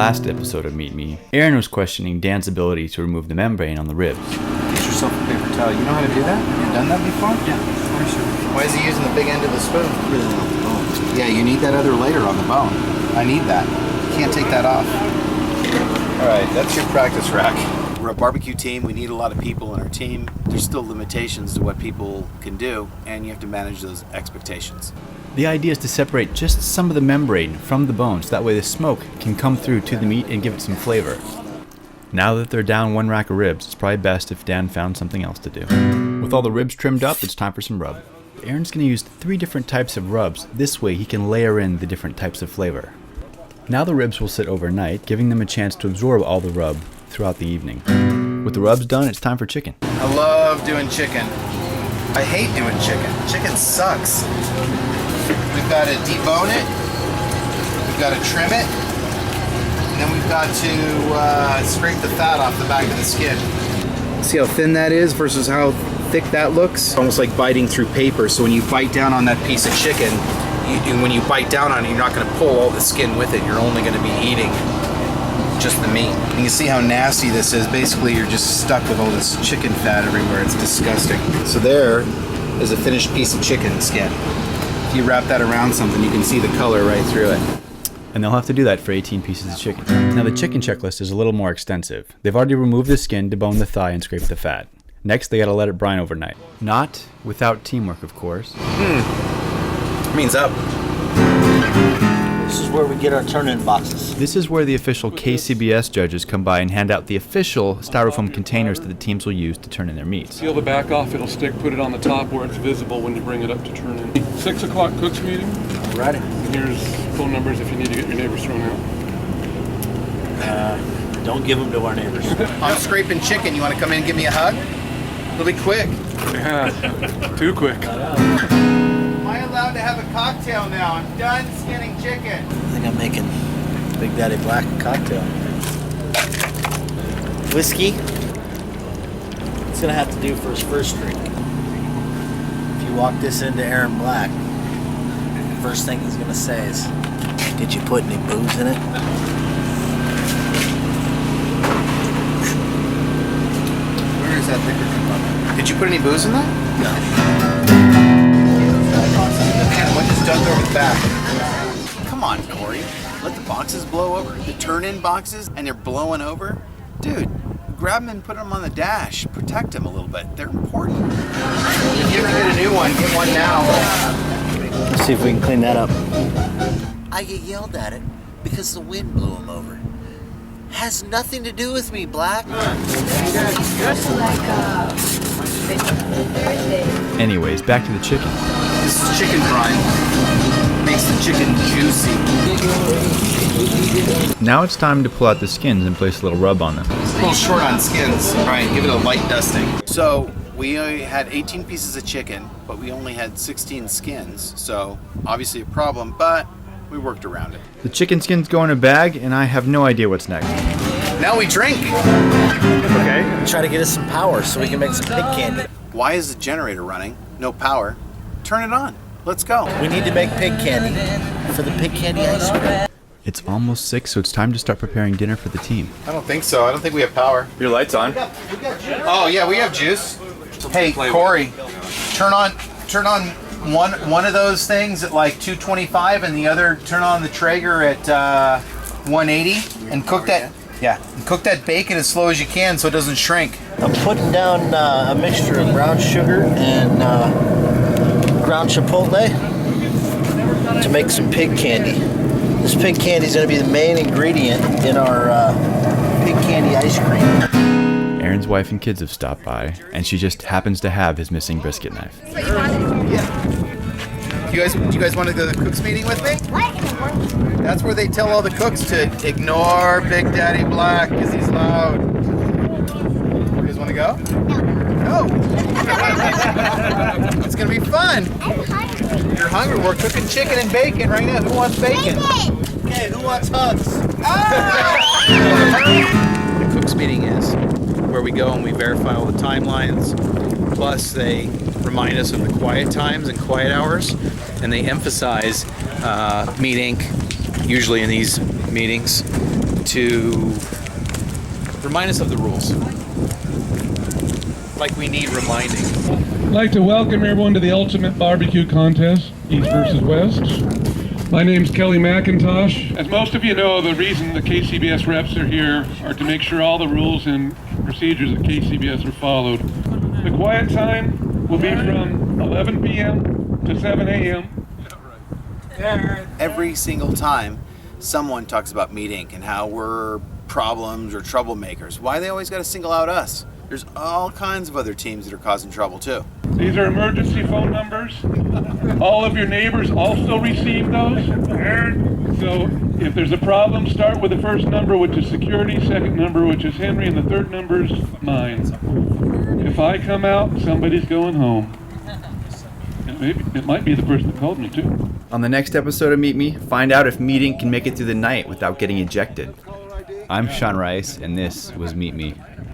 last episode of Meat Me, Aaron was questioning Dan's ability to remove the membrane on the ribs. Get yourself a paper towel. You know how to do that? Have you done that before? Yeah, for sure. Why is he using the big end of the spoon? Really off the bone. Yeah, you need that other layer on the bone. I need that. You can't take that off. All right, that's your practice rack. We're a barbecue team. We need a lot of people in our team. There's still limitations to what people can do, and you have to manage those expectations. The idea is to separate just some of the membrane from the bone so that way the smoke can come through to the meat and give it some flavor. Now that they're down one rack of ribs, it's probably best if Dan found something else to do. With all the ribs trimmed up, it's time for some rub. Aaron's going to use 3 different types of rubs. This way he can layer in the different types of flavor. Now the ribs will sit overnight, giving them a chance to absorb all the rub throughout the evening. With the rubs done, it's time for chicken. I love doing chicken. I hate doing chicken. Chicken sucks. We've got to debone it. We've got to trim it. And then we've got to scrape the fat off the back of the skin. See how thin that is versus how thick that looks? Almost like biting through paper. So when you bite down on that piece of chicken, when you bite down on it, you're not going to pull all the skin with it. You're only going to be eating just the meat. You can see how nasty this is. Basically, you're just stuck with all this chicken fat everywhere. It's disgusting. So there is a finished piece of chicken skin. If you wrap that around something, you can see the color right through it. And they'll have to do that for 18 pieces of chicken. Now the chicken checklist is a little more extensive. They've already removed the skin, deboned the thigh, and scraped the fat. Next, they gotta let it brine overnight. Not without teamwork, of course. Means up. This is where we get our turn-in boxes. This is where the official KCBS judges come by and hand out the official styrofoam containers that the teams will use to turn in their meats. Peel the back off, it'll stick, put it on the top where it's visible when you bring it up to turn in. 6 o'clock cooks meeting. Alrighty. Here's phone numbers if you need to get your neighbors thrown out. Don't give them to our neighbors. I'm scraping chicken. You want to come in and give me a hug? It'll be quick. Yeah, too quick. Am I allowed to have a cocktail now? I'm done skinning chicken. I think I'm making Big Daddy Black cocktail. Whiskey. It's gonna have to do for his first drink. If you walk this into Aaron Black, the first thing he's gonna say is, "Did you put any booze in it?" Where is that thicker component? Did you put any booze in that? No. Man, one just dunked over the back. Come on, Cory. Let the boxes blow over. The turn-in boxes, and they're blowing over. Dude, grab them and put them on the dash. Protect them a little bit. They're important. If you ever get a new one, get one now. Let's see if we can clean that up. I get yelled at it because the wind blew him over. Has nothing to do with me, Black. Anyways, back to the chicken. This is chicken brine. Makes the chicken juicy. Now it's time to pull out the skins and place a little rub on them. It's a little short on skins. Brian, give it a light dusting. So we had 18 pieces of chicken, but we only had 16 skins. So obviously a problem, but we worked around it. The chicken skins go in a bag, and I have no idea what's next. Now we drink. Okay. Try to get us some power so we can make some pig candy. Why is the generator running? No power. Turn it on. Let's go. We need to make pig candy for the pig candy ice cream. It's almost 6, so it's time to start preparing dinner for the team. I don't think so. I don't think we have power. Your light's on. Oh yeah, we have juice. Hey, Cory, turn on one of those things at like 225, and the other turn on the Traeger at 180, and cook that. Yeah, and cook that bacon as slow as you can so it doesn't shrink. I'm putting down a mixture of brown sugar and ground chipotle to make some pig candy. This pig candy is going to be the main ingredient in our pig candy ice cream. Aaron's wife and kids have stopped by, and she just happens to have his missing brisket knife. Yeah. Do you guys want to go to the cooks meeting with me? That's where they tell all the cooks to ignore Big Daddy Black because he's loud. You guys want to go? No. It's gonna be fun. You're hungry. We're cooking chicken and bacon right now. Who wants bacon? Okay, who wants hugs? The cooks meeting is where we go and we verify all the timelines. Plus, they remind us of the quiet times and quiet hours, and they emphasize meat ink, usually in these meetings, to remind us of the rules. Like we need reminding. I'd like to welcome everyone to the Ultimate Barbecue Contest, East versus West. My name's Kelly McIntosh. As most of you know, the reason the KCBS reps are here are to make sure all the rules and procedures at KCBS are followed. The quiet time will be from 11 p.m. to 7 a.m. Every single time someone talks about Meat Inc. and how we're problems or troublemakers, why they always got to single out us? There's all kinds of other teams that are causing trouble too. These are emergency phone numbers. All of your neighbors also receive those. So if there's a problem, start with the first number, which is security, second number, which is Henry, and the third number is mine. If I come out, somebody's going home. And maybe it might be the person that called me too. On the next episode of Meet Me, find out if Meat Inc. can make it through the night without getting ejected. I'm Sean Rice, and this was Meet Me.